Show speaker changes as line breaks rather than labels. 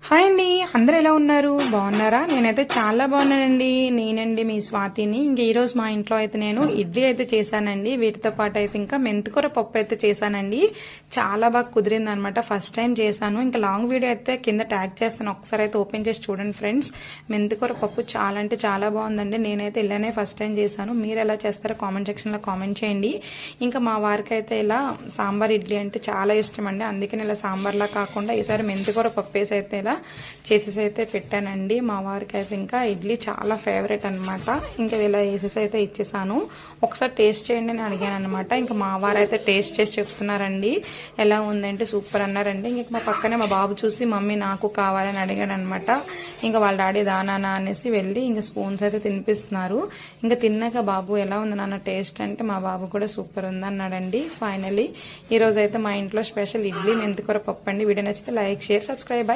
Hi అండి, అందరూ ఎలా ఉన్నారు? బాగున్నారా? నేనైతే చాలా బాగున్నానండి. నేనండి మీ స్వాతిని. ఇంక ఈరోజు మా ఇంట్లో అయితే నేను ఇడ్లీ అయితే చేశానండి. వీటితో పాటు అయితే ఇంకా మెంతికూర పప్పు అయితే చేశానండి. చాలా బాగా కుదిరింది అనమాట. ఫస్ట్ టైం చేశాను. ఇంకా లాంగ్ వీడియో అయితే కింద ట్యాగ్ చేస్తాను, ఒకసారి అయితే ఓపెన్ చేసి చూడండి ఫ్రెండ్స్. మెంతికూర పప్పు చాలా అంటే చాలా బాగుందండి. నేనైతే ఇలానే ఫస్ట్ టైం చేశాను. మీరు ఎలా చేస్తారో కామెంట్ సెక్షన్లో కామెంట్ చేయండి. ఇంకా మా వారికి అయితే ఇలా సాంబార్ ఇడ్లీ అంటే చాలా ఇష్టం అండి. అందుకని ఇలా సాంబార్లా కాకుండా ఈసారి మెంతికూర పప్పు వేసి అయితే ఇలా చేసేసి అయితే పెట్టానండి. మా వారికి అయితే ఇంకా ఇడ్లీ చాలా ఫేవరెట్ అనమాట. ఇంకా ఇలా వేసేసి అయితే ఇచ్చేసాను. ఒకసారి టేస్ట్ చేయండి అని అడిగాను అనమాట. ఇంకా మా వారు అయితే టేస్ట్ చేసి చెప్తున్నారండి. ఎలా ఉందంటే సూపర్ అన్నారండి. ఇంక మా పక్కనే మా బాబు చూసి మమ్మీ నాకు కావాలని అడిగాడు అనమాట. ఇంకా వాళ్ళ డాడీ దానా అనేసి వెళ్ళి ఇంకా స్పూన్స్ అయితే తినిపిస్తున్నారు. ఇంకా తిన్నాక బాబు ఎలా ఉంది నాన్న టేస్ట్ అంటే మా బాబు కూడా సూపర్ ఉంది అన్నాడండి. ఫైనలీ ఈరోజు అయితే మా ఇంట్లో స్పెషల్ ఇడ్లీ మెంతికూర పప్పు అండి. వీడియో నచ్చితే లైక్, షేర్, సబ్స్క్రైబ్.